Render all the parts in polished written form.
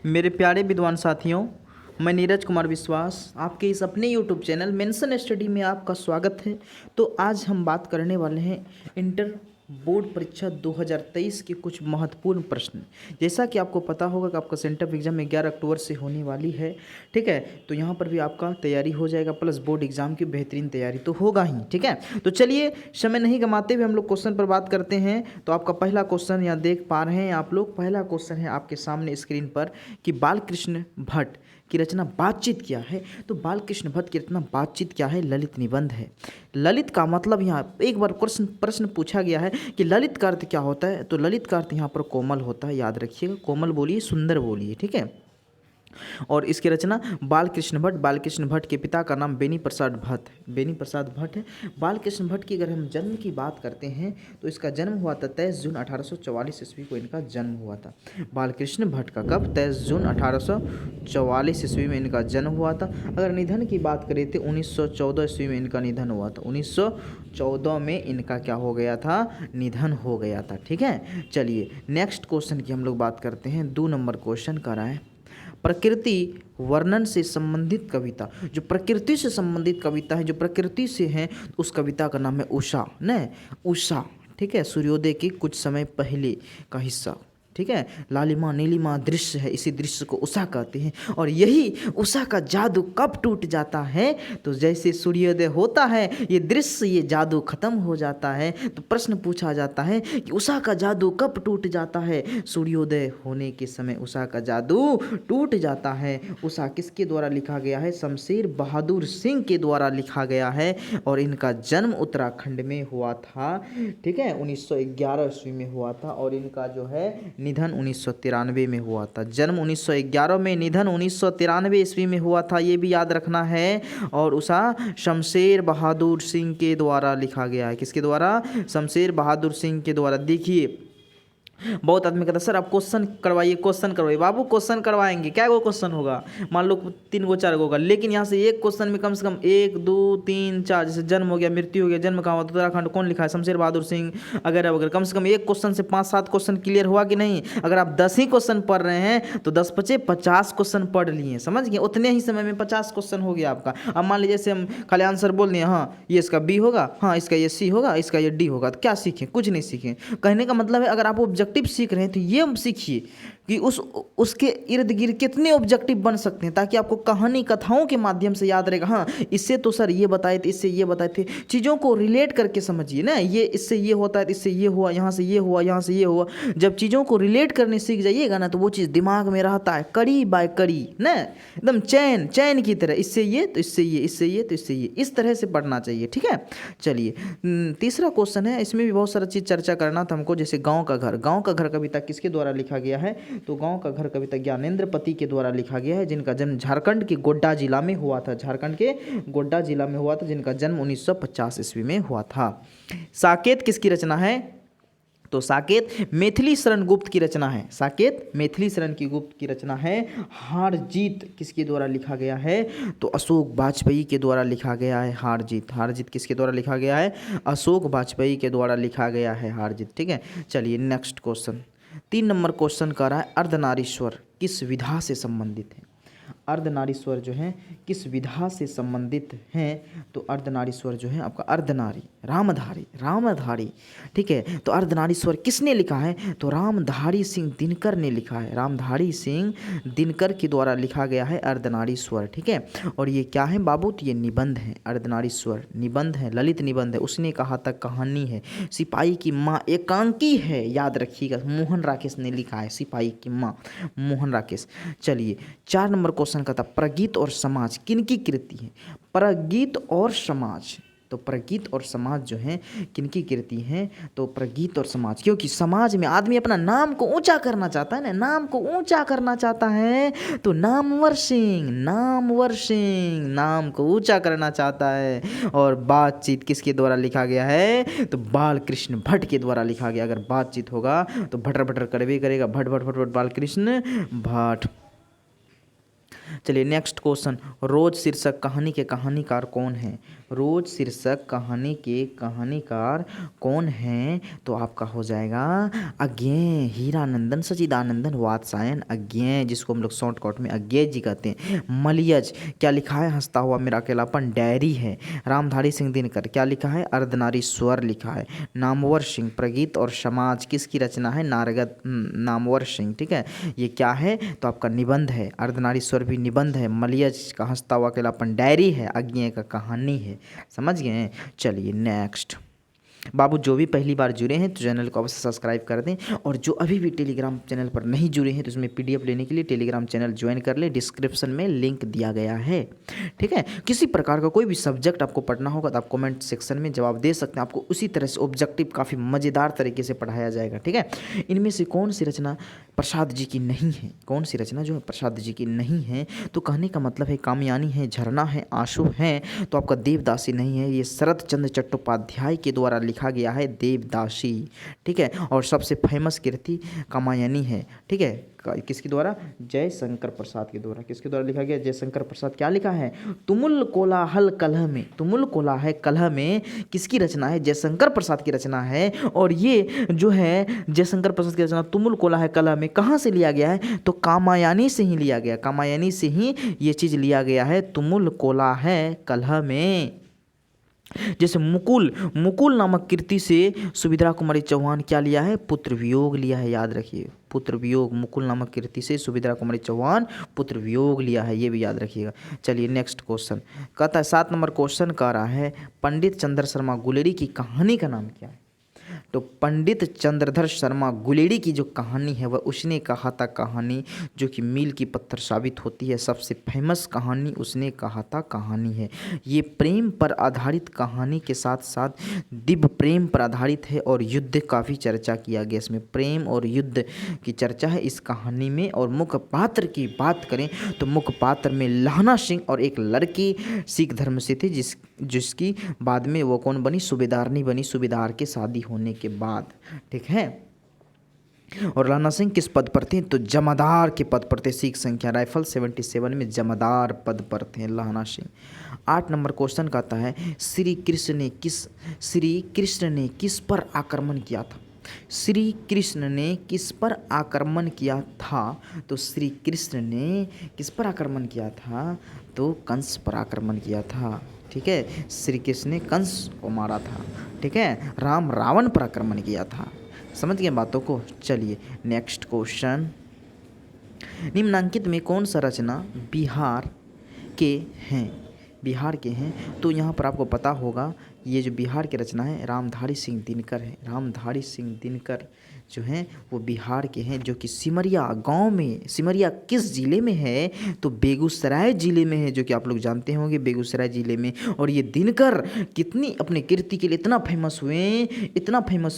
मेरे प्यारे विद्वान साथियों, मैं नीरज कुमार विश्वास आपके इस अपने YouTube चैनल मेंशन स्टडी में आपका स्वागत है। तो आज हम बात करने वाले हैं इंटर बोर्ड परीक्षा 2023 के कुछ महत्वपूर्ण प्रश्न। जैसा कि आपको पता होगा कि आपका सेंटर एग्जाम 11 अक्टूबर से होने वाली है, ठीक है। तो यहाँ पर भी आपका तैयारी हो जाएगा, प्लस बोर्ड एग्जाम की बेहतरीन तैयारी तो होगा ही, ठीक है। तो चलिए समय नहीं गंवाते हुए हम लोग क्वेश्चन पर बात करते हैं। तो आपका पहला क्वेश्चन यहाँ देख पा रहे हैं आप लोग। पहला क्वेश्चन है आपके सामने स्क्रीन पर कि बालकृष्ण भट्ट की रचना बातचीत क्या है। तो बालकृष्ण भट्ट की रचना बातचीत क्या है? ललित निबंध है। ललित का मतलब यहाँ एक बार प्रश्न पूछा गया है कि ललित का अर्थ क्या होता है। तो ललित का अर्थ यहाँ पर कोमल होता है, याद रखिएगा। कोमल बोलिए, सुंदर बोलिए, ठीक है। और इसकी रचना बालकृष्ण भट्ट के पिता का नाम बेनी प्रसाद भट्ट है। बालकृष्ण भट्ट की अगर हम जन्म की बात करते हैं तो इसका जन्म हुआ था 23 जून 1844 ईस्वी को इनका जन्म हुआ था। बालकृष्ण भट्ट का कब? 23 जून 1844 ईस्वी में इनका जन्म हुआ था। अगर निधन की बात करें तो 1914 ईस्वी में इनका निधन हुआ था। 1914 में इनका क्या हो गया था? निधन हो गया था, ठीक है। चलिए नेक्स्ट क्वेश्चन की हम लोग बात करते हैं। 2 नंबर क्वेश्चन का रहा है प्रकृति वर्णन से संबंधित कविता। जो प्रकृति से संबंधित कविता है, जो प्रकृति से है, उस कविता का नाम है उषा न उषा, ठीक है। सूर्योदय के कुछ समय पहले का हिस्सा, ठीक है। लालिमा नीलिमा दृश्य है, इसी दृश्य को उषा कहते हैं। और यही उषा का जादू कब टूट जाता है? तो जैसे सूर्योदय होता है, ये दृश्य, ये जादू खत्म हो जाता है। तो प्रश्न पूछा जाता है कि उषा का जादू कब टूट जाता है? सूर्योदय होने के समय उषा का जादू टूट जाता है। उषा किसके द्वारा लिखा गया है? शमशेर बहादुर सिंह के द्वारा लिखा गया है। और इनका जन्म उत्तराखंड में हुआ था, ठीक है। 1911 ईस्वी में हुआ था। और इनका जो है निधन 1993 में हुआ था। जन्म 1911 में, निधन 1993 ईस्वी में हुआ था, ये भी याद रखना है। और उषा शमशेर बहादुर सिंह के द्वारा लिखा गया है। किसके द्वारा? शमशेर बहादुर सिंह के द्वारा। देखिए बहुत आदमी कहता है सर आप क्वेश्चन करवाइए बाबू, क्वेश्चन करवाएंगे, क्या वो क्वेश्चन होगा? मान लो 3 गो 4 गो होगा, लेकिन यहाँ से एक क्वेश्चन में कम से कम 1 2 3 4, जैसे जन्म हो गया, मृत्यु हो गया, जन्म कहाँ हुआ, उत्तराखंड, कौन लिखा है? शमशेर बहादुर सिंह, वगैरह वगैरह। कम से कम एक क्वेश्चन से 5-7 क्वेश्चन क्लियर हुआ कि नहीं? अगर आप 10 ही क्वेश्चन पढ़ रहे हैं तो 10 पचे 50 क्वेश्चन पढ़ लिए, समझ गए? उतने ही समय में 50 क्वेश्चन हो गया आपका। अब मान लीजिए जैसे हम खाली आंसर बोल दिए, हाँ ये इसका बी होगा, हाँ इसका ये सी होगा, इसका ये डी होगा, तो क्या सीखें? कुछ नहीं सीखें। कहने का मतलब है अगर आप ऑब्जेक्टिव सीख रहे हैं तो ये सीखिए कि उसके इर्द गिर्द कितने ऑब्जेक्टिव बन सकते हैं, ताकि आपको कहानी कथाओं के माध्यम से याद रहेगा। हाँ इससे तो सर ये बताए थे, इससे ये बताए थे। चीज़ों को रिलेट करके समझिए ना, ये इससे ये होता है, इससे ये हुआ, यहाँ से ये हुआ, यहाँ से ये हुआ। जब चीज़ों को रिलेट करने सीख जाइएगा ना, तो वो चीज़ दिमाग में रहता है कड़ी बाय कड़ी ना, एकदम चैन की तरह। इससे ये तो इससे ये, इससे ये तो इससे ये, इस तरह से पढ़ना चाहिए, ठीक है। चलिए तीसरा क्वेश्चन है, इसमें भी बहुत सारा चीज़ चर्चा करना था हमको। जैसे गाँव का घर कविता किसके द्वारा लिखा गया है? तो गांव का घर कविता ज्ञानेंद्र पति के द्वारा लिखा गया है, जिनका जन्म झारखंड के गोड्डा जिला में हुआ था। जिनका जन्म 1950 ईस्वी में हुआ था। साकेत किसकी रचना है? तो साकेत मैथिली शरण गुप्त की रचना है। गुप्त की रचना है। हार जीत किसके द्वारा लिखा गया है? तो अशोक वाजपेयी के द्वारा लिखा गया है। हार जीत किसके द्वारा लिखा गया है? अशोक वाजपेयी के द्वारा लिखा गया है हार जीत, ठीक है। चलिए नेक्स्ट क्वेश्चन, 3 नंबर क्वेश्चन का रहा है अर्धनारीश्वर किस विधा से संबंधित है? अर्धनारीश्वर जो है किस विधा से संबंधित हैं? तो अर्धनारीश्वर जो है आपका अर्धनारी रामधारी, ठीक है। तो अर्धनारीश्वर किसने लिखा है? तो रामधारी सिंह दिनकर ने लिखा है। रामधारी सिंह दिनकर के द्वारा लिखा गया है अर्धनारीश्वर, ठीक है। और ये क्या है बाबू? तो ये निबंध है। अर्धनारीश्वर निबंध है, ललित निबंध है। उसने कहा तक कहानी है। सिपाही की माँ एकांकी है, याद रखिएगा। मोहन राकेश ने लिखा है, सिपाही की माँ मोहन राकेश। चलिए 4 नंबर क्वेश्चन का था प्रगीत और समाज किनकी कृति है? प्रगीत और समाज, तो प्रगीत और समाज जो है किनकी कृति है? तो प्रगीत और समाज, क्योंकि समाज में आदमी अपना नाम को ऊंचा करना चाहता है ना, तो नामवर सिंह नाम को ऊंचा करना चाहता है। और बातचीत किसके द्वारा लिखा गया है? तो बालकृष्ण भट्ट के द्वारा लिखा गया। अगर बातचीत होगा तो भटर भटर करवे करेगा, भट बालकृष्ण भट्ट। चलिए नेक्स्ट क्वेश्चन, रोज शीर्षक कहानी के कहानीकार कौन है? रोज शीर्षक कहानी के कहानीकार कौन हैं? तो आपका हो जाएगा अज्ञेय, हीरानंदन सच्चिदानंदन वात्स्यायन अज्ञेय, जिसको हम लोग शॉर्टकट में अज्ञेय जी कहते हैं। मलयज, क्या लिखा है? हंसता हुआ मेरा अकेलापन डायरी है। रामधारी सिंह दिनकर, क्या लिखा है? अर्धनारीश्वर लिखा है। नामवर सिंह, प्रगीत और समाज, किसकी रचना है? नामवर सिंह, ठीक है। ये क्या है? तो आपका निबंध है। अर्धनारीश्वर भी निबंध है। मलयज का हंसता हुआ अकेलापन डायरी है। अज्ञेय का कहानी है। समझ गए? चलिए नेक्स्ट। बाबू जो भी पहली बार जुड़े हैं तो चैनल को अवश्य सब्सक्राइब कर दें, और जो अभी भी टेलीग्राम चैनल पर नहीं जुड़े हैं तो उसमें पीडीएफ लेने के लिए टेलीग्राम चैनल ज्वाइन कर ले, डिस्क्रिप्शन में लिंक दिया गया है, ठीक है। किसी प्रकार का कोई भी सब्जेक्ट आपको पढ़ना होगा तो आप कमेंट सेक्शन में जवाब दे सकते हैं। आपको उसी तरह से ऑब्जेक्टिव काफ़ी मज़ेदार तरीके से पढ़ाया जाएगा, ठीक है। इनमें से कौन सी रचना प्रसाद जी की नहीं है? कौन सी रचना जो है प्रसाद जी की नहीं है? तो कहने का मतलब है कामयानी है, झरना है, आंसू है। तो आपका देवदासी नहीं है, ये शरत चंद्र चट्टोपाध्याय के द्वारा लिखा गया है, देवदासी, ठीक है। और सबसे फेमस कृति कामयानी है, ठीक है। किसके द्वारा? जयशंकर प्रसाद के द्वारा। किसके द्वारा लिखा गया? जयशंकर प्रसाद। क्या लिखा है? तुमुल कोलाहल कलह में, तुमुल कोलाहल कलह में किसकी रचना है? जयशंकर प्रसाद की रचना है। और ये जो है जयशंकर प्रसाद की रचना तुमुल कोलाहल कलह में कहाँ से लिया गया है? तो कामायनी से ही लिया गया, कामायनी से ही ये चीज़ लिया गया है, तुमुल कोलाहल कलह में। जैसे मुकुल, मुकुल नामक कृति से सुभद्रा कुमारी चौहान क्या लिया है? पुत्र वियोग लिया है, याद रखिए, पुत्र वियोग। मुकुल नामक कृति से सुभद्रा कुमारी चौहान पुत्र वियोग लिया है, ये भी याद रखिएगा। चलिए नेक्स्ट क्वेश्चन कहता है, 7 नंबर क्वेश्चन कह रहा है, पंडित चंद्र शर्मा गुलेरी की कहानी का नाम क्या है? तो पंडित चंद्रधर शर्मा गुलेरी की जो कहानी है वह उसने कहा था कहानी, जो कि मील की पत्थर साबित होती है। सबसे फेमस कहानी उसने कहा था कहानी है। ये प्रेम पर आधारित कहानी के साथ साथ दिव्य प्रेम पर आधारित है, और युद्ध काफ़ी चर्चा किया गया इसमें। प्रेम और युद्ध की चर्चा है इस कहानी में। और मुख्य पात्र की बात करें तो मुख्य पात्र में लहना सिंह और एक लड़की सिख धर्म से थे, जिसकी बाद में वो कौन बनी? सूबेदारनी बनी, सूबेदार के शादी होने के बाद, ठीक है। और लहना सिंह किस पद पर थे? तो जमादार के पद पर थे। सिख संख्या राइफल 77 में जमादार पद पर थे लहना सिंह। 8 नंबर क्वेश्चन कहता है, श्री कृष्ण ने किस पर आक्रमण किया था? श्री कृष्ण ने किस पर आक्रमण किया था? तो श्री कृष्ण ने किस पर आक्रमण किया था? तो कंस पर आक्रमण किया था, ठीक है। श्री कृष्ण ने कंस को मारा था, ठीक है। राम रावण पर आक्रमण किया था। समझ गए बातों को? चलिए नेक्स्ट क्वेश्चन, निम्नांकित में कौन सा रचना बिहार के हैं? बिहार के हैं तो यहाँ पर आपको पता होगा, ये जो बिहार की रचना है रामधारी सिंह दिनकर है। रामधारी सिंह दिनकर जो हैं वो बिहार के हैं, जो कि सिमरिया गांव में, सिमरिया किस ज़िले में है? तो बेगूसराय ज़िले में है, जो कि आप लोग जानते होंगे बेगूसराय ज़िले में। और ये दिनकर कितनी अपने कीर्ति के लिए इतना फेमस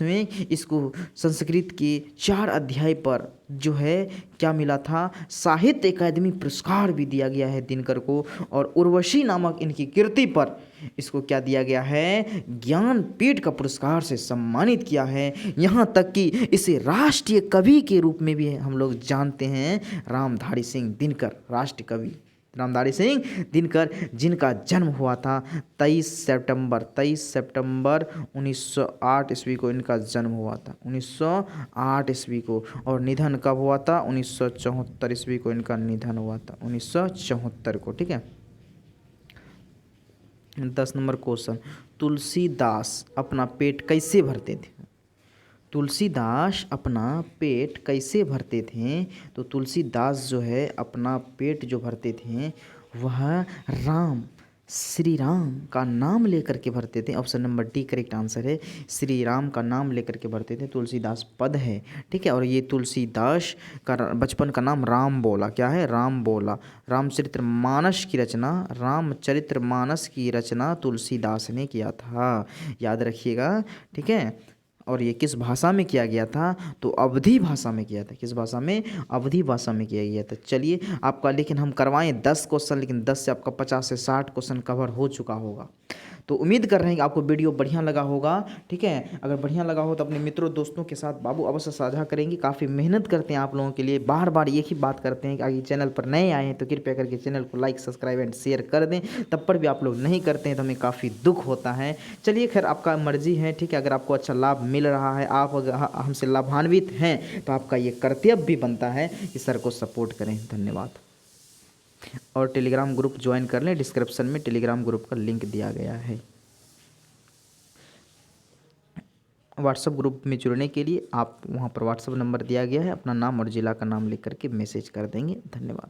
हुए, इसको संस्कृत के 4 अध्याय पर जो है क्या मिला था? साहित्य अकादमी पुरस्कार भी दिया गया है दिनकर को। और उर्वशी नामक इनकी कीर्ति पर इसको क्या दिया गया है? ज्ञानपीठ का पुरस्कार से सम्मानित किया है। यहाँ तक कि इसे राष्ट्रीय कवि के रूप में भी हम लोग जानते हैं। रामधारी सिंह दिनकर राष्ट्रीय कवि, रामधारी सिंह दिनकर, जिनका जन्म हुआ था 23 सितंबर 1908 ईस्वी को इनका जन्म हुआ था, 1908 ईस्वी को। और निधन कब हुआ था? 1974 ईस्वी को इनका निधन हुआ था, 1974 को, ठीक है। 10 नंबर क्वेश्चन, तुलसीदास अपना पेट कैसे भरते थे? तुलसीदास अपना पेट कैसे भरते थे? तो तुलसीदास जो है अपना पेट जो भरते थे वह श्री राम का नाम लेकर के भरते थे। Option number D correct answer है, श्री राम का नाम लेकर के भरते थे। तुलसीदास पद है, ठीक है। और ये तुलसीदास का बचपन का नाम राम बोला, क्या है? राम बोला। रामचरितमानस की रचना तुलसीदास ने किया था, याद रखिएगा, ठीक है। और ये किस भाषा में किया गया था? तो अवधी भाषा में किया था। किस भाषा में? अवधी भाषा में किया गया था। चलिए आपका, लेकिन हम करवाएं 10 क्वेश्चन, लेकिन 10 से आपका 50 से 60 क्वेश्चन कवर हो चुका होगा। तो उम्मीद कर रहे हैं कि आपको वीडियो बढ़िया लगा होगा। ठीक है, अगर बढ़िया लगा हो तो अपने मित्रों दोस्तों के साथ बाबू अवश्य साझा करेंगे। काफ़ी मेहनत करते हैं आप लोगों के लिए, बार बार एक ही बात करते हैं कि अगर चैनल पर नए आए हैं तो कृपया करके चैनल को लाइक सब्सक्राइब एंड शेयर कर दें। तब पर भी आप लोग नहीं करते हैं तो हमें काफ़ी दुख होता है। चलिए खैर, आपका मर्जी है। ठीक है, अगर आपको अच्छा लाभ मिल रहा है, आप अगर हमसे लाभान्वित हैं, तो आपका ये कर्तव्य भी बनता है कि सर को सपोर्ट करें। धन्यवाद। और टेलीग्राम ग्रुप ज्वाइन कर लें, डिस्क्रिप्शन में टेलीग्राम ग्रुप का लिंक दिया गया है। व्हाट्सएप ग्रुप में जुड़ने के लिए आप वहाँ पर व्हाट्सएप नंबर दिया गया है, अपना नाम और ज़िला का नाम लिख करके मैसेज कर देंगे। धन्यवाद।